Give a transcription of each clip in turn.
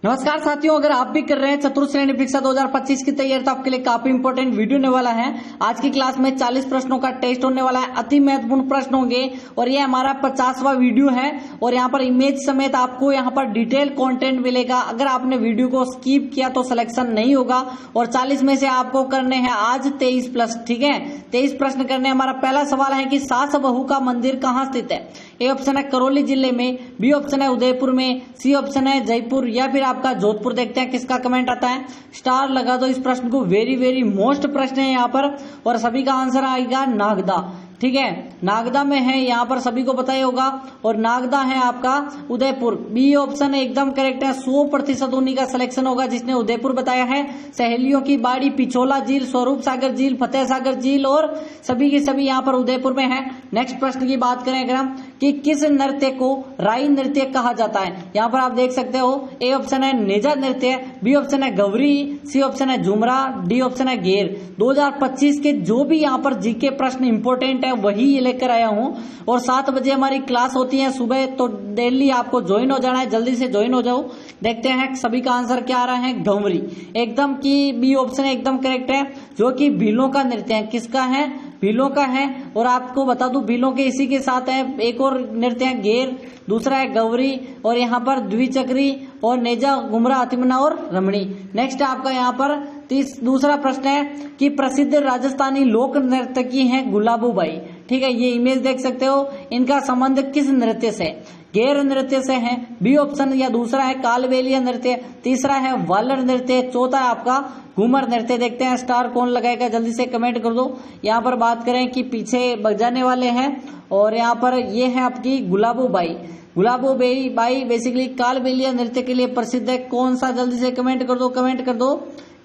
नमस्कार साथियों, अगर आप भी कर रहे हैं चतुर्थ श्रेणी परीक्षा 2025 की तैयारी तो आपके लिए काफी इंपॉर्टेंट वीडियो होने वाला है। आज की क्लास में 40 प्रश्नों का टेस्ट होने वाला है। अति महत्वपूर्ण प्रश्न होंगे और ये हमारा 50वां वीडियो है और यहाँ पर इमेज समेत आपको यहाँ पर डिटेल कंटेंट मिलेगा। अगर आपने वीडियो को स्किप किया तो सिलेक्शन नहीं होगा और 40 में से आपको करने हैं आज 23 प्लस। ठीक है, 23 प्रश्न करने। हमारा पहला सवाल है कि सास बहू का मंदिर कहाँ स्थित है। ए ऑप्शन है करौली जिले में, बी ऑप्शन है उदयपुर में, सी ऑप्शन है जयपुर या फिर आपका जोधपुर। देखते हैं किसका कमेंट आता है। स्टार लगा दो इस प्रश्न को। वेरी वेरी मोस्ट प्रश्न है यहाँ पर और सभी का आंसर आएगा नागदा। ठीक है, नागदा में है, यहाँ पर सभी को पता ही होगा और नागदा है आपका उदयपुर। बी ऑप्शन एकदम करेक्ट है। 100% उन्हीं का सिलेक्शन होगा जिसने उदयपुर बताया है। सहेलियों की बाड़ी, पिछोला झील, स्वरूप सागर झील, फतेह सागर झील और सभी के सभी यहाँ पर उदयपुर में है। नेक्स्ट प्रश्न की बात करें अगर हम कि किस नृत्य को राई नृत्य कहा जाता है। यहाँ पर आप देख सकते हो। ए ऑप्शन है नेजा नृत्य, बी ऑप्शन है गौरी, सी ऑप्शन है झुमरा, डी ऑप्शन है घेर। 2025 के जो भी यहाँ पर जीके प्रश्न इंपोर्टेंट है वही ये लेकर आया हूँ और 7 बजे हमारी क्लास होती है सुबह, तो डेली आपको ज्वाइन हो जाना है। जल्दी से ज्वाइन हो जाओ। देखते हैं सभी का आंसर क्या आ रहा है। गौरी एकदम की बी ऑप्शन एकदम करेक्ट है, जो कि भीलों का नृत्य है। किसका है? भीलों का है। और आपको बता दूं भीलों के इसी के साथ है एक और नृत्य है घेर, दूसरा है गौरी और यहाँ पर द्विचक्री और नेजा, घुमरा, अतिमना और रमणी। नेक्स्ट आपका यहाँ पर दूसरा प्रश्न है कि प्रसिद्ध राजस्थानी लोक नर्तकी है गुलाबूबाई। ठीक है, ये इमेज देख सकते हो। इनका संबंध किस नृत्य से? घेर नृत्य से है। बी ऑप्शन या दूसरा है कालबेलिया नृत्य, तीसरा है वालर नृत्य, चौथा है आपका घूमर नृत्य। देखते हैं स्टार कौन लगाएगा, जल्दी से कमेंट कर दो। यहाँ पर बात करें कि पीछे बजाने वाले हैं और यहाँ पर ये है आपकी गुलाबूबाई। गुलाबूबाई बेसिकली कालबेलिया नृत्य के लिए प्रसिद्ध है। कौन सा? जल्दी से कमेंट कर दो, कमेंट कर दो।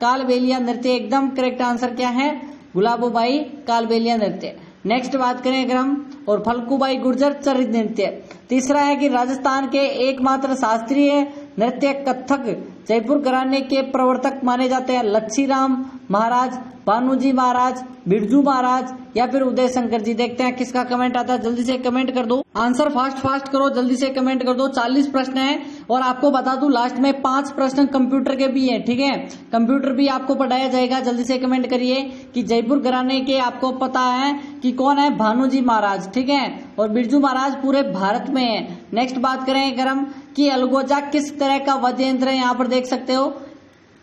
कालबेलिया नृत्य एकदम करेक्ट आंसर क्या है? गुलाबूबाई कालबेलिया नृत्य। नेक्स्ट बात करें अगर हम और फल्गुबाई गुर्जर चरित नृत्य। तीसरा है कि राजस्थान के एकमात्र शास्त्रीय नृत्य कथक जयपुर घराने के प्रवर्तक माने जाते हैं लच्छीराम महाराज, भानुजी महाराज, बिरजू महाराज या फिर उदय शंकर जी। देखते हैं किसका कमेंट आता है। जल्दी से कमेंट कर दो। आंसर फास्ट करो, जल्दी से कमेंट कर दो। 40 प्रश्न है और आपको बता दूं लास्ट में 5 प्रश्न कंप्यूटर के भी है। ठीक है, कंप्यूटर भी आपको पढ़ाया जाएगा। जल्दी से कमेंट करिए कि जयपुर घराने के आपको पता है कि कौन है? भानुजी महाराज। ठीक है, और बिरजू महाराज पूरे भारत में है। नेक्स्ट बात करें अगर हम कि अलगोजा किस तरह का वाद्य यंत्र है। यहाँ पर देख सकते हो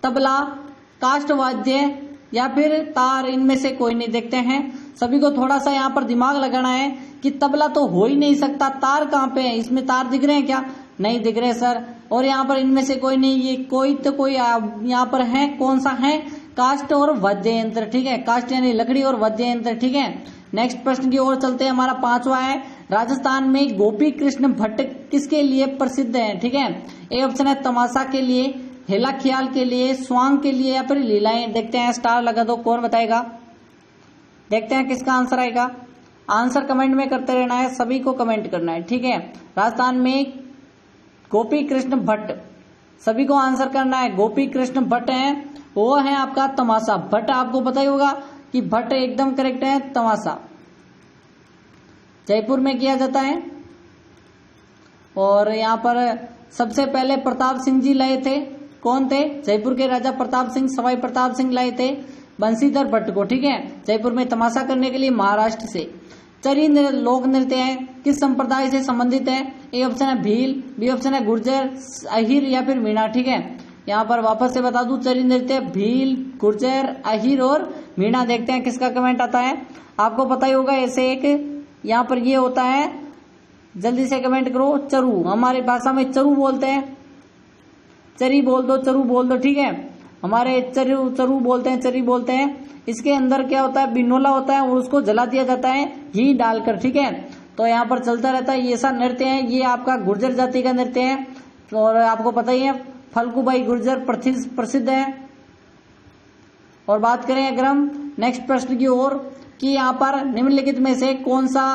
तबला, काष्ठ वाद्य या फिर तार, इनमें से कोई नहीं। देखते हैं सभी को थोड़ा सा यहाँ पर दिमाग लगाना है कि तबला तो हो ही नहीं सकता, तार कहाँ पे है? इसमें तार दिख रहे हैं क्या? नहीं दिख रहे सर। और यहाँ पर इनमें से कोई नहीं, ये कोई तो कोई यहाँ पर है। कौन सा है? काष्ठ और वाद्य यंत्र। ठीक है, काष्ठ यानी लकड़ी और वाद्य यंत्र। ठीक है, नेक्स्ट प्रश्न की ओर चलते हैं। हमारा 5वां है राजस्थान में गोपी कृष्ण भट्ट किसके लिए प्रसिद्ध है। ठीक है, ए ऑप्शन है तमाशा के लिए, हेला ख्याल के लिए, स्वांग के लिए या फिर लीलाएं। देखते हैं स्टार लगा दो, कौन बताएगा। देखते हैं किसका आंसर आएगा। आंसर कमेंट में करते रहना है, सभी को कमेंट करना है। ठीक है, राजस्थान में गोपी कृष्ण भट्ट, सभी को आंसर करना है। गोपी कृष्ण भट्ट है, वो है आपका तमाशा। भट्ट आपको पता ही होगा कि भट्ट एकदम करेक्ट है। तमाशा जयपुर में किया जाता है और यहाँ पर सबसे पहले प्रताप सिंह जी लाए थे। कौन थे? जयपुर के राजा प्रताप सिंह, सवाई प्रताप सिंह लाए थे बंसीधर भट्ट को। ठीक है, जयपुर में तमाशा करने के लिए महाराष्ट्र से। चरी लोक नृत्य है, किस संप्रदाय से संबंधित है? ए ऑप्शन है भील, बी ऑप्शन है गुर्जर, अहिर या फिर मीणा। ठीक है, यहाँ पर वापस से बता दूं चरी नृत्य भील, गुर्जर, अहिर और मीणा। देखते हैं किसका कमेंट आता है। आपको पता ही होगा ऐसे एक यहाँ पर ये होता है। जल्दी से कमेंट करो। चरू, हमारे भाषा में चरू बोलते हैं। चरी बोल दो, चरू बोल दो। ठीक है, हमारे चरू बोलते हैं, चरी बोलते हैं। इसके अंदर क्या होता है? बिनोला होता है और उसको जला दिया जाता है घी डालकर। ठीक है, तो यहाँ पर चलता रहता है। ये सा नृत्य है, ये आपका गुर्जर जाति का नृत्य है और आपको पता ही है फल्गुबाई गुर्जर प्रसिद्ध है। और बात करें अगर हम नेक्स्ट प्रश्न की ओर कि यहाँ पर निम्नलिखित में से कौन सा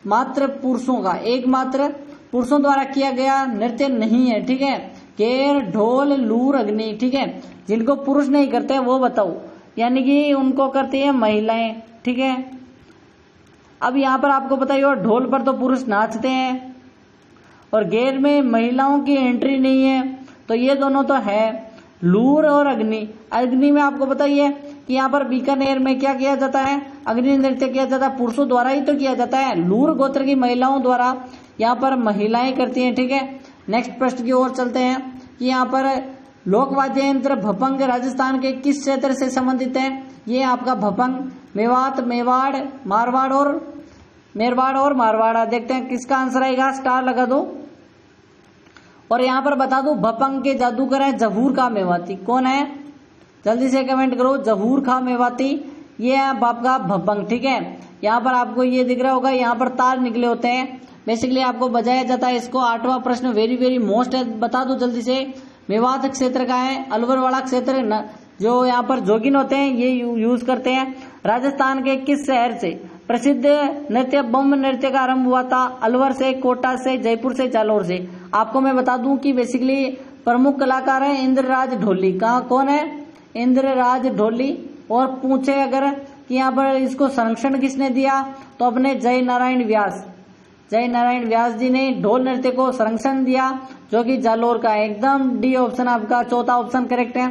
मात्र पुरुषों का, एकमात्र पुरुषों द्वारा किया गया नृत्य नहीं है। ठीक है, केर, ढोल, लूर, अग्नि। ठीक है, जिनको पुरुष नहीं करते वो बताओ, यानी कि उनको करती है महिलाएं। ठीक है, अब यहाँ पर आपको पता ही हो ढोल पर तो पुरुष नाचते हैं और घेर में महिलाओं की एंट्री नहीं है, तो ये दोनों तो है। लूर और अग्नि, अग्नि में आपको बताइए कि यहाँ पर बीकानेर में क्या किया जाता है, अग्नि नृत्य किया जाता है, पुरुषों द्वारा ही तो किया जाता है, लूर गोत्र की महिलाओं द्वारा यहाँ पर महिलाएं करती हैं, ठीक है। नेक्स्ट प्रश्न की ओर चलते हैं कि यहाँ पर लोक वाद्य यंत्र भपंग राजस्थान के किस क्षेत्र से संबंधित है। ये आपका भपंग मेवात, मेवाड़, मेरवाड़ और मारवाड़ा। देखते हैं किसका आंसर आएगा, स्टार लगा दो। और यहाँ पर बता दो भपंग के जादूगर है जहूर खां मेवाती। कौन है, जल्दी से कमेंट करो। जहूर खां मेवाती, ये है आपका भपंग, ठीक है। यहाँ पर आपको ये दिख रहा होगा, यहाँ पर तार निकले होते हैं, बेसिकली आपको बजाया जाता है इसको। 8वां प्रश्न वेरी वेरी मोस्ट है, बता दो जल्दी से। मेवात क्षेत्र का है, अलवर वाला क्षेत्र न, जो यहाँ पर जोगिन होते हैं ये यूज करते हैं। राजस्थान के किस शहर से प्रसिद्ध नृत्य बम नृत्य का आरंभ हुआ था। अलवर से, कोटा से, जयपुर से, जालौर से। आपको मैं बता दूं कि बेसिकली प्रमुख कलाकार है इंद्रराज ढोली। कहाँ, कौन है, इंद्रराज ढोली। और पूछे अगर कि यहाँ पर इसको संरक्षण किसने दिया, तो अपने जय नारायण व्यास जी ने ढोल नृत्य को संरक्षण दिया, जो कि जालौर का है। एकदम डी ऑप्शन आपका चौथा ऑप्शन करेक्ट है।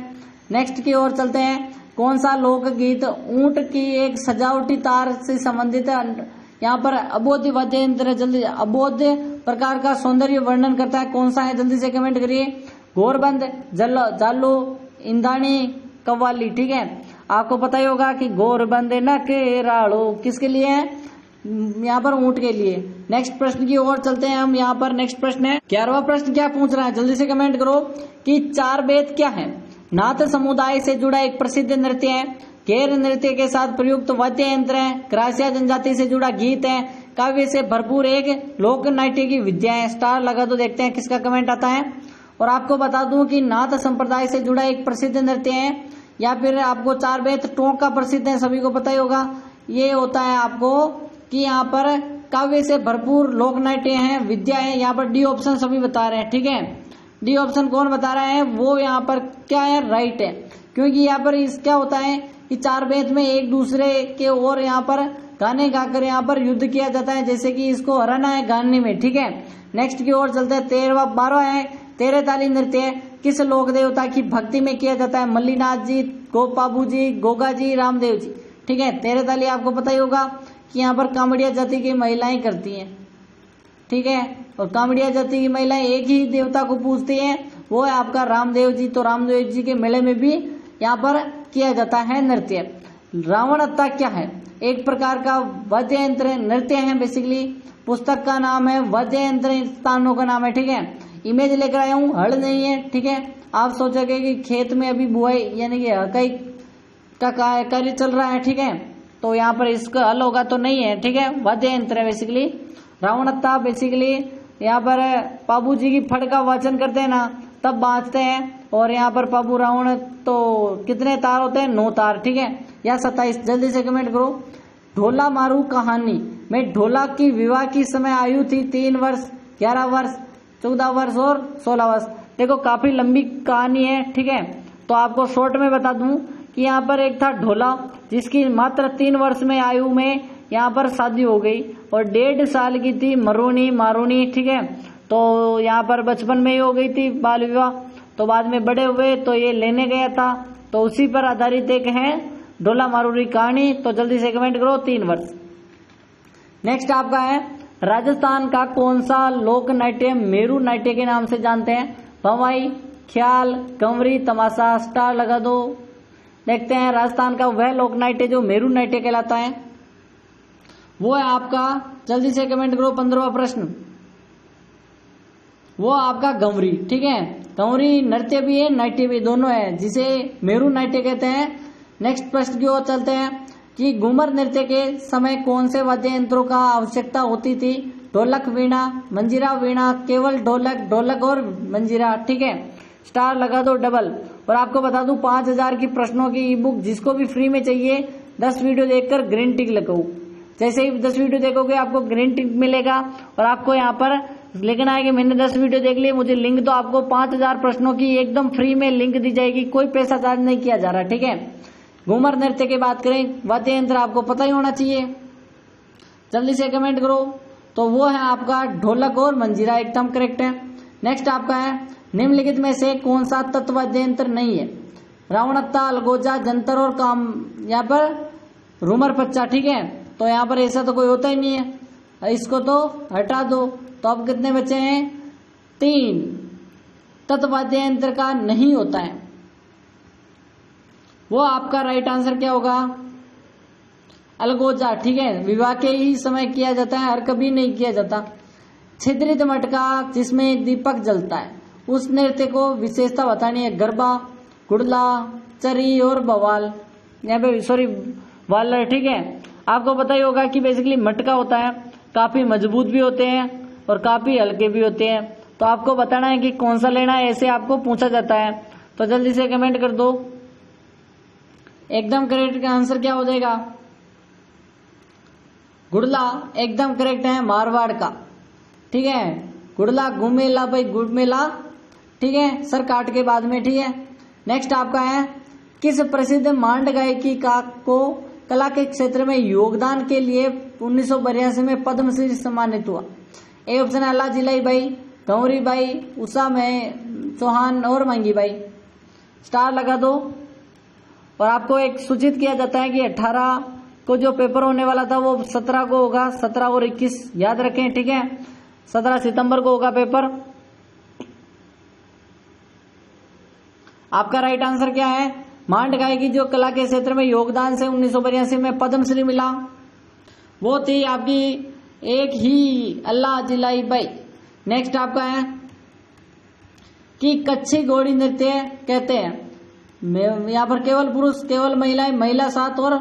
नेक्स्ट की ओर चलते हैं। कौन सा लोकगीत ऊंट की एक सजावटी तार से संबंधित है। यहाँ पर अबोध्य वाद्य यंत्र, जल्दी, अबोध्य प्रकार का सौंदर्य वर्णन करता है, कौन सा है, जल्दी से कमेंट करिए। घोरबंद, जालो, इंद्राणी, कव्वाली, ठीक है। आपको पता ही होगा कि घोरबंद न के राड़ो किसके लिए है, यहाँ पर ऊंट के लिए। नेक्स्ट प्रश्न की ओर चलते हैं हम। यहाँ पर नेक्स्ट प्रश्न है 11वां प्रश्न क्या पूछ रहा है, जल्दी से कमेंट करो कि चार वेद क्या है। नाथ समुदाय से जुड़ा एक प्रसिद्ध नृत्य है, गैर नृत्य के साथ प्रयुक्त वाद्य यंत्र है, ग्रासिया जनजाति से जुड़ा गीत है, काव्य से भरपूर एक लोक नाट्य की विद्या है। स्टार लगा दो, देखते हैं किसका कमेंट आता है। और आपको बता दूं कि नाथ संप्रदाय से जुड़ा एक प्रसिद्ध नृत्य है, या फिर आपको चार वेद टोंक का प्रसिद्ध है, सभी को पता ही होगा। ये होता है आपको कि यहाँ पर काव्य से भरपूर लोक नाट्य है, विद्या है। यहाँ पर डी ऑप्शन सभी बता रहे हैं, ठीक है। डी ऑप्शन कौन बता रहा है, वो यहाँ पर क्या है, राइट है। क्योंकि यहाँ पर इस क्या होता है कि चार वेद में एक दूसरे के और यहाँ पर गाने गाकर यहाँ पर युद्ध किया जाता है, जैसे कि इसको हराना है गाने में, ठीक है। नेक्स्ट की ओर चलते हैं। 12वां है तेरे ताली नृत्य किस लोक देवता की भक्ति में किया जाता है। मल्लीनाथ जी, गोपाबू जी, गोगा जी, रामदेव जी, ठीक है। तेरे ताली आपको पता ही होगा कि यहाँ पर कामड़िया जाति की महिलाएं करती हैं, ठीक है। और कामड़िया जाति की महिलाएं एक ही देवता को पूजती हैं, वो है आपका रामदेव जी। तो रामदेव जी के मेले में भी यहाँ पर किया जाता है नृत्य। रावण अत्ता क्या है, एक प्रकार का वाद्य यंत्र नृत्य है, बेसिकली पुस्तक का नाम है, वाद्य यंत्र स्थानों का नाम है, ठीक है। इमेज लेकर आया हूँ, हल नहीं है, ठीक है। आप सोचोगे कि खेत में अभी बुआई यानी कि हकाई का कार्य चल रहा है, ठीक है, तो यहाँ पर इसका हल होगा तो नहीं है, ठीक है। वाद्य यंत्र है बेसिकली। रावणत्ता बेसिकली यहाँ पर पाबू जी की फड़ का वाचन करते हैं ना, तब बाजते हैं। और यहाँ पर पाबू रावण तो कितने तार होते हैं, 9 तार, ठीक है, या 27। जल्दी से कमेंट करो। ढोला मारू कहानी में ढोला की विवाह की समय आयु थी 3 वर्ष, 11 वर्ष, 14 वर्ष और 16 वर्ष। देखो काफी लंबी कहानी है, ठीक है। तो आपको शॉर्ट में बता दूं कि यहाँ पर एक था ढोला जिसकी मात्र 3 वर्ष में आयु में यहाँ पर शादी हो गई, और 1.5 साल की थी मारूनी, ठीक है। तो यहाँ पर बचपन में ही हो गई थी बाल विवाह, तो बाद में बड़े हुए तो ये लेने गया था, तो उसी पर आधारित एक है ढोला मारूनी कहानी। तो जल्दी से कमेंट करो 3 वर्ष। नेक्स्ट आपका है राजस्थान का कौन सा लोक नाट्य मेरू नाट्य के नाम से जानते हैं। भवाई, ख्याल, कंवरी, तमाशा। स्टार लगा दो, देखते हैं राजस्थान का वह लोक नाट्य जो मेरू नाट्य कहलाता है, वो है आपका, जल्दी से कमेंट करो। 15वां प्रश्न, वो आपका गंवरी, ठीक है। गंवरी नृत्य भी है, नाट्य भी, दोनों है, जिसे मेरू नाट्य कहते हैं। नेक्स्ट प्रश्न की ओर चलते हैं कि घूमर नृत्य के समय कौन से वाद्य यंत्रों का आवश्यकता होती थी। ढोलक, वीणा, मंजीरा, वीणा, केवल ढोलक और मंजीरा, ठीक है। स्टार लगा दो डबल। और आपको बता दूं 5000 की प्रश्नों की ई बुक जिसको भी फ्री में चाहिए 10 वीडियो देखकर ग्रीन टिक लगाओ। जैसे ही 10 वीडियो देखोगे आपको ग्रीन टिक मिलेगा, और आपको यहाँ पर लिखना है कि मैंने 10 वीडियो देख लिए, मुझे लिंक दो। आपको 5000 प्रश्नों की एकदम फ्री में लिंक दी जाएगी, कोई पैसा चार्ज नहीं किया जा रहा, ठीक है। घूमर नृत्य की बात करें, वाद्य यंत्र आपको पता ही होना चाहिए, जल्दी से कमेंट करो। तो वो है आपका ढोलक और मंजीरा, एकदम करेक्ट है। नेक्स्ट आपका है निम्नलिखित में से कौन सा तत्ववाद्य यंत्र नहीं है? रावणत्ता, अलगोजा, जंतर और काम, यहाँ पर रूमर पच्चा। ठीक है, तो यहाँ पर ऐसा तो कोई होता ही नहीं है, इसको तो हटा दो। तो अब कितने बचे हैं? 3 तत्ववाद्य यंत्र का नहीं होता है। वो आपका राइट आंसर क्या होगा? अलगोजा। ठीक है, विवाह के ही समय किया जाता है, हर कभी नहीं किया जाता। छिद्रित मटका जिसमें दीपक जलता है, उस नृत्य को विशेषता बतानी है। गरबा, गुड़ला, चरी और बवाल, यहाँ पे सॉरी वालर। ठीक है, आपको पता ही होगा कि बेसिकली मटका होता है, काफी मजबूत भी होते हैं और काफी हल्के भी होते हैं। तो आपको बताना है कि कौन सा लेना है, ऐसे आपको पूछा जाता है। तो जल्दी से कमेंट कर दो। एकदम करेक्ट का आंसर क्या हो जाएगा? गुड़ला एकदम करेक्ट है, मारवाड़ का। ठीक है, गुड़ला घुमेला भाई, गुड़ मेला। ठीक है, सर काट के बाद में। ठीक है, नेक्स्ट आपका है, किस प्रसिद्ध मांड गायकी को कला के क्षेत्र में योगदान के लिए 1982 में पद्मश्री सम्मानित हुआ? ए ऑप्शन है अल्लाह जिलाई बाई, गौरी बाई, उषा में चौहान और मंगी बाई। स्टार लगा दो। और आपको एक सूचित किया जाता है कि 18 को जो पेपर होने वाला था वो 17 को होगा। 17 और 21 याद रखें। ठीक है, 17 सितंबर को होगा पेपर। आपका राइट आंसर क्या है? मांड गायकी जो कला के क्षेत्र में योगदान से 1982 में पद्मश्री मिला, वो थी आपकी एक ही अल्लाह जिलाई बाई। नेक्स्ट आपका है कि कच्छी घोड़ी नृत्य कहते हैं, यहाँ पर केवल पुरुष, केवल महिलाएं, महिला 7 और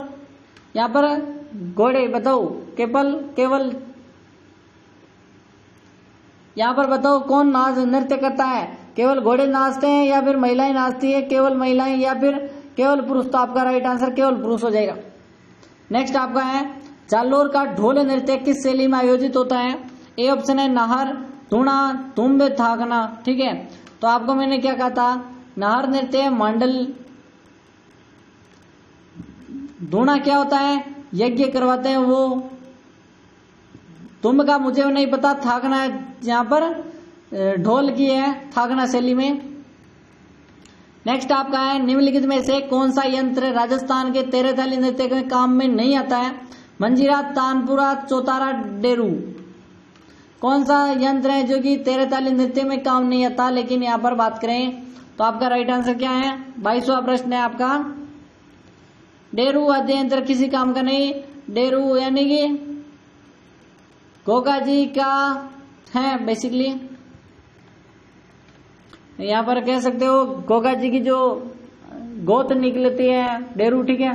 यहाँ पर घोड़े बताओ केवल यहाँ पर बताओ कौन नाच नृत्य करता है? केवल घोड़े नाचते हैं या फिर महिलाएं नाचती है? केवल महिलाएं या फिर केवल पुरुष? तो आपका राइट आंसर केवल पुरुष हो जाएगा। नेक्स्ट आपका है, जालोर का ढोल नृत्य किस शैली में आयोजित होता है? ए ऑप्शन है नाहर, धूणा, तुम्बे, थाकना। ठीक है, तो आपको मैंने क्या कहा था? नाहर नृत्य, मंडल। धूणा क्या होता है? यज्ञ करवाते हैं वो। तुम का मुझे नहीं पता। थाकना यहाँ पर ढोल की है, थाकना शैली में। नेक्स्ट आपका है, निम्नलिखित में से कौन सा यंत्र राजस्थान के 13 ताली नृत्य के काम में नहीं आता है? मंजीरा, तानपुरा, चौतारा, डेरू। कौन सा यंत्र है जो कि 13 ताली नृत्य में काम नहीं आता? लेकिन यहाँ पर बात करें तो आपका राइट आंसर क्या है? 22वां प्रश्न है आपका, डेरू वाद्य यंत्र किसी काम का नहीं। डेरू यानी कि गोगा जी का है बेसिकली, यहाँ पर कह सकते हो गोगा जी की जो गोत निकलती है डेरू। ठीक है,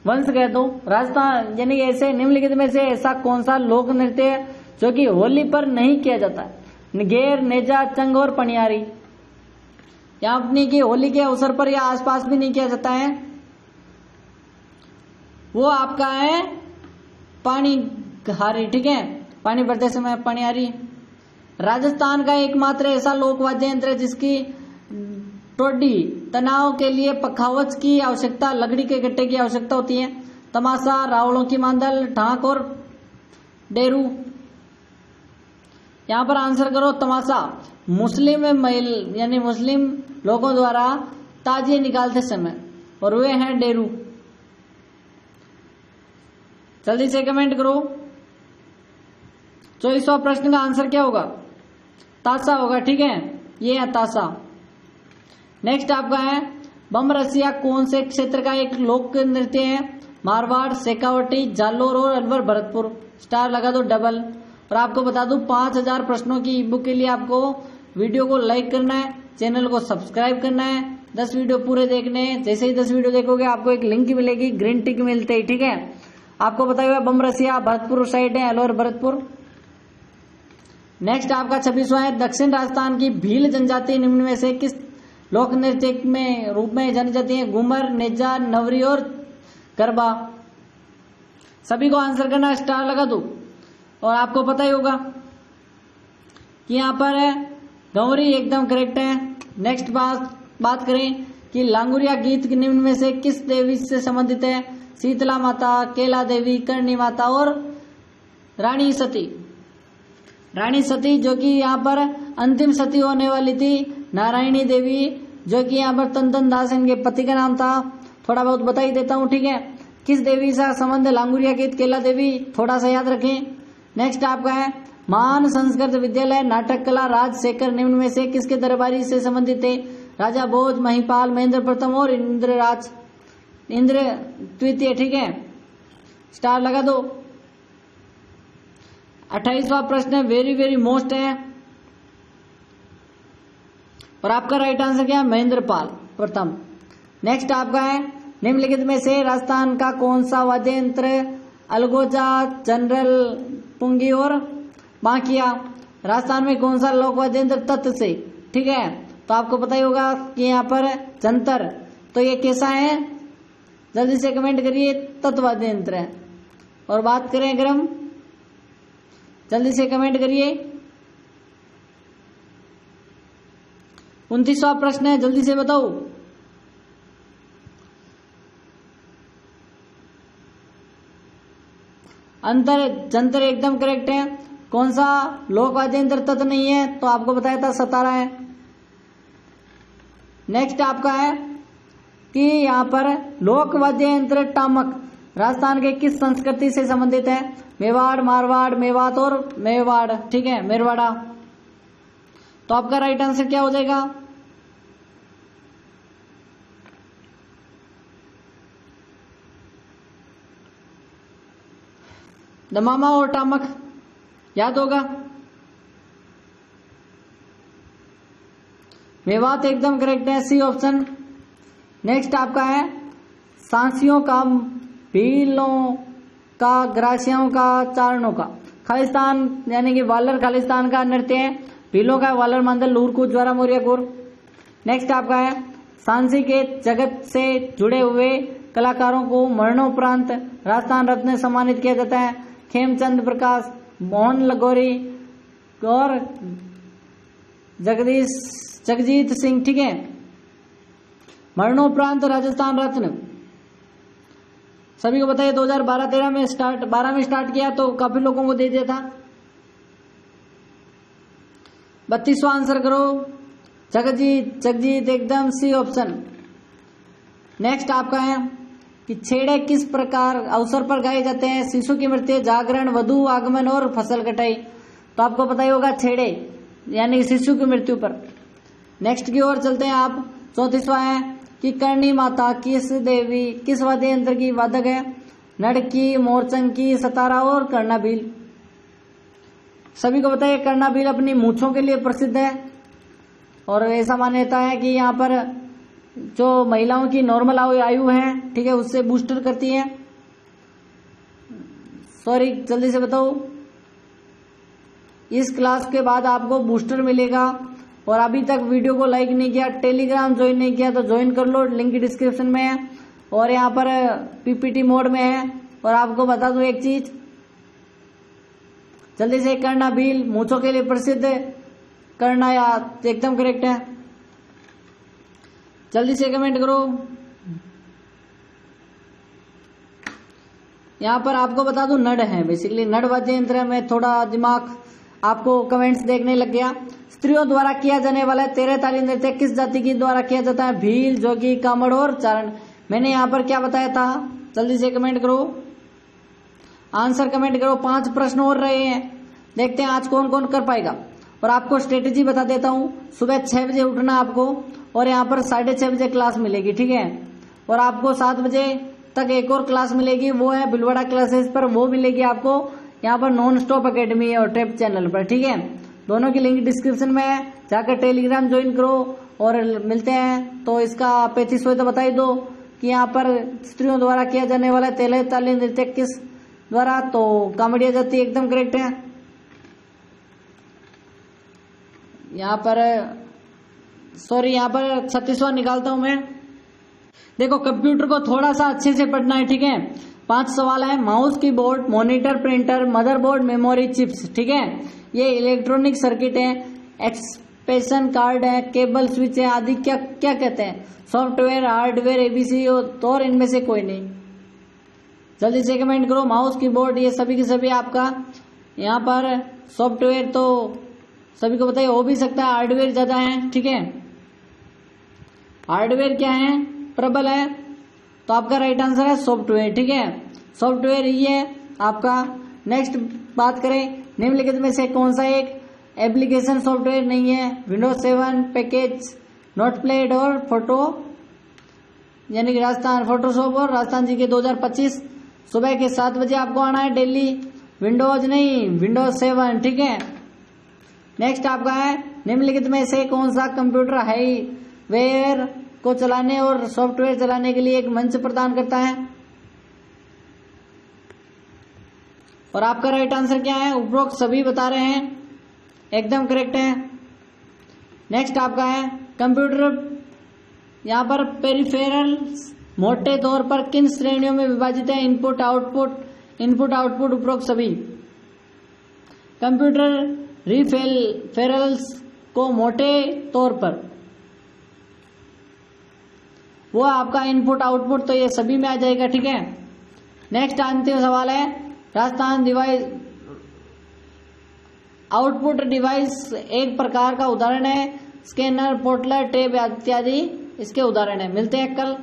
वंश कह दो। राजस्थान यानी ऐसे निम्नलिखित में से ऐसा कौन सा लोक नृत्य है जो कि होली पर नहीं किया जाता है? गेर, नेजा, चंग और पनियारी। यहाँ अपनी की होली के अवसर पर या आसपास भी नहीं किया जाता है। वो आपका है पानी हारी। ठीक है, पानी भरते समय पनियारी। राजस्थान का एकमात्र ऐसा लोक वाद्य यंत्र है जिसकी टोडी तनाव के लिए पखावज की आवश्यकता, लकड़ी के गट्टे की आवश्यकता होती है। तमाशा, रावलों की मांदल, ढाक और डेरू। यहाँ पर आंसर करो तमाशा। मुस्लिम यानी मुस्लिम लोगों द्वारा ताजिए निकालते समय, और वे हैं डेरू। जल्दी से कमेंट करो। 24वां प्रश्न का आंसर क्या होगा? ताशा होगा। ठीक है, ये है ताशा। नेक्स्ट आपका है, बमरसिया कौन से क्षेत्र का एक लोक नृत्य है? मारवाड़, शेखावटी, जालोर और अलवर भरतपुर। स्टार लगा दो डबल। और आपको बता दूं 5000 प्रश्नों की ई बुक के लिए आपको वीडियो को लाइक करना है, चैनल को सब्सक्राइब करना है, 10 वीडियो पूरे देखने हैं। जैसे ही 10 वीडियो देखोगे आपको एक लिंक मिलेगी, ग्रीन टिक मिलते ही। ठीक है, आपको बताया हुआ बमरसिया भरतपुर साइड है, अलवर भरतपुर। नेक्स्ट आपका 26वां है, दक्षिण राजस्थान की भील जनजाति निम्न में से किस लोक नृत्य में रूप में जानी जाती है? घूमर, नेजा, नवरी और गरबा। सभी को आंसर करना, स्टार लगा दो। और आपको पता ही होगा कि यहाँ पर है गौरी एकदम करेक्ट है। नेक्स्ट बात करें कि लांगुरिया गीत निम्न में से किस देवी से संबंधित है? शीतला माता, केला देवी, करणी माता और रानी सती। रानी सती जो कि यहाँ पर अंतिम सती होने वाली थी? नारायणी देवी, जो कि यहाँ पर तंतन दास इनके पति का नाम था। थोड़ा बहुत बता ही देता हूँ, ठीक है। किस देवी से संबंध लांगुरिया की केला देवी, थोड़ा सा याद रखें। नेक्स्ट आपका है महान संस्कृत विद्यालय नाटक कला राजशेखर निम्न में से किसके दरबारी से संबंधित थे? राजा भोज, महिपाल, महेंद्र प्रथम और इंद्र द्वितीय, ठीक है। स्टार लगा दो। 28वां प्रश्न वेरी वेरी मोस्ट है और आपका राइट आंसर क्या है? महेंद्र पाल प्रथम। नेक्स्ट आपका है निम्नलिखित में से राजस्थान का कौन सा वाद्य यंत्र अलगोजा, जनरल, पुंगी और बांकिया, राजस्थान में कौन सा लोक वाद्य यंत्र तत् से, ठीक है। तो आपको पता ही होगा कि यहाँ पर जंतर, तो ये कैसा है? जल्दी से कमेंट करिए, तत् वाद्य यंत्र है। और बात करें अगर हम, जल्दी से कमेंट करिए। 29वां प्रश्न है, जल्दी से बताओ। अंतर जंतर एकदम करेक्ट है। कौन सा लोक वाद्य यंत्र तत् नहीं है? तो आपको बताया था सतारा है। नेक्स्ट आपका है कि यहाँ पर लोक वाद्य यंत्र टामक राजस्थान के किस संस्कृति से संबंधित है? मेवाड़, मारवाड़, मेवात और मेवाड़, ठीक है, मेरवाड़ा। तो आपका राइट आंसर क्या हो जाएगा? दमामा और टामक याद होगा। मेवात एकदम करेक्ट है, सी ऑप्शन। नेक्स्ट आपका है सांसियों का, भीलों का, ग्रासियों का, चारणों का खालिस्तान यानी कि वालर खालिस्तान का नृत्य है। भीलों का वालर मंडल, लूरकूट, ज्वारा मोरिया गुर। नेक्स्ट आपका है सांसी के जगत से जुड़े हुए कलाकारों को मरणोपरांत राजस्थान रत्न सम्मानित किया जाता है। खेमचंद प्रकाश, मोहन लगोरी और जगजीत सिंह, ठीक है। मरणोपरांत राजस्थान रत्न सभी को बताइए 2012-13 में स्टार्ट, 12 में स्टार्ट किया तो काफी लोगों को दे दिया था। 32वां आंसर करो। जगजीत एकदम सी ऑप्शन। नेक्स्ट आपका है कि छेड़े किस प्रकार अवसर पर गाए जाते हैं? शिशु की मृत्यु, जागरण, वधु आगमन और फसल कटाई। तो आपको पता ही होगा छेड़े यानी शिशु की मृत्यु पर। नेक्स्ट की ओर चलते हैं आप। 34वां है कि करणी माता किस देवी, किस वाद्य यंत्र की वादक है? नड़की, मोरचंकी, सतारा और कर्णाबील। सभी को बताइए कर्णाबील अपनी मूंछों के लिए प्रसिद्ध है और ऐसा मान्यता है कि यहाँ पर जो महिलाओं की नॉर्मल आयु है, ठीक है, उससे बूस्टर करती है। सॉरी, जल्दी से बताओ। इस क्लास के बाद आपको बूस्टर मिलेगा और अभी तक वीडियो को लाइक नहीं किया, टेलीग्राम ज्वाइन नहीं किया तो ज्वाइन कर लो, लिंक डिस्क्रिप्शन में है और यहाँ पर पीपीटी मोड में है। और आपको बता दूं एक चीज, जल्दी से, कर्णाबील मूंछों के लिए प्रसिद्ध, करना याद एकदम करेक्ट है। जल्दी से कमेंट करो। यहाँ पर आपको बता दूं नड है, बेसिकली नड वाद्य यंत्र में थोड़ा दिमाग आपको कमेंट्स देखने लग गया। स्त्रियों द्वारा किया जाने वाला 13 ताली नृत्य किस जाति की द्वारा किया जाता है? भील, जोगी, कामड़ और चारण। मैंने यहाँ पर क्या बताया था? जल्दी से कमेंट करो, आंसर कमेंट करो। 5 प्रश्न और रहे हैं, देखते हैं आज कौन कौन कर पाएगा। और आपको स्ट्रेटेजी बता देता हूँ, सुबह 6 बजे उठना आपको और यहाँ पर 6:30 बजे क्लास मिलेगी, ठीक है। और आपको 7 बजे तक एक और क्लास मिलेगी, वो है भिलवाड़ा क्लासेस पर, वो मिलेगी आपको यहाँ पर नॉन स्टॉप अकेडमी और टेप चैनल पर, ठीक है। दोनों की लिंक डिस्क्रिप्शन में है, जाकर टेलीग्राम ज्वाइन करो और मिलते हैं। तो इसका 35 तो बता ही दो कि यहाँ पर स्त्रियों द्वारा किया जाने वाला 13 ताली नृत्य किस द्वारा? तो कामड़िया जाति एकदम करेक्ट है। यहाँ पर सॉरी, यहाँ पर 36वां निकालता हूं मैं। देखो, कंप्यूटर को थोड़ा सा अच्छे से पढ़ना है, ठीक है। 5 सवाल है। Mouse, keyboard, monitor, printer, motherboard, memory chips, ठीक है। ये इलेक्ट्रॉनिक सर्किट है, एक्सप्रेशन कार्ड है, केबल स्विच है आदि क्या क्या कहते हैं? सॉफ्टवेयर, हार्डवेयर, एबीसी और इनमें से कोई नहीं। जल्दी से कमेंट करो। माउस, कीबोर्ड, ये सभी के सभी आपका यहाँ पर सॉफ्टवेयर तो सभी को बताइए, हो भी सकता है हार्डवेयर ज्यादा है, ठीक है। हार्डवेयर क्या है, प्रबल है, तो आपका राइट आंसर है सॉफ्टवेयर, ठीक है। सॉफ्टवेयर ये है आपका। नेक्स्ट बात करें, निम्नलिखित में से कौन सा एक एप्लीकेशन सॉफ्टवेयर नहीं है, विंडोज 7 पैकेज, नोटपैड और फोटो यानी कि राजस्थान फोटोशॉप और राजस्थान जी के 2025 सुबह के 7 बजे आपको आना है दिल्ली। विंडोज नहीं, विंडोज 7, ठीक है। नेक्स्ट आपका है, निम्नलिखित में से कौन सा कंप्यूटर हार्डवेयर को चलाने और सॉफ्टवेयर चलाने के लिए एक मंच प्रदान करता है। और आपका राइट आंसर क्या है, उपरोक्त सभी बता रहे हैं, एकदम करेक्ट है। नेक्स्ट आपका है, कंप्यूटर यहाँ पर पेरिफेरल्स मोटे तौर पर किन श्रेणियों में विभाजित है, इनपुट आउटपुट उपरोक्त सभी। कंप्यूटर रिफेरल्स को मोटे तौर पर वो आपका इनपुट आउटपुट, तो ये सभी में आ जाएगा, ठीक है। नेक्स्ट अंतिम सवाल है, राजस्थान डिवाइस आउटपुट डिवाइस एक प्रकार का उदाहरण है, स्कैनर, पोर्टल, टेप इत्यादि इसके उदाहरण है। मिलते हैं कल।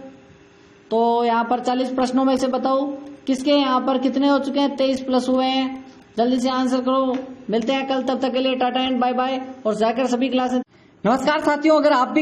तो यहाँ पर 40 प्रश्नों में से बताओ किसके यहाँ पर कितने हो चुके हैं, 23 प्लस हुए हैं, जल्दी से आंसर करो। मिलते हैं कल, तब तक के लिए टाटा एंड बाय बाय, और जाकर सभी क्लासेस। नमस्कार साथियों, अगर आप भी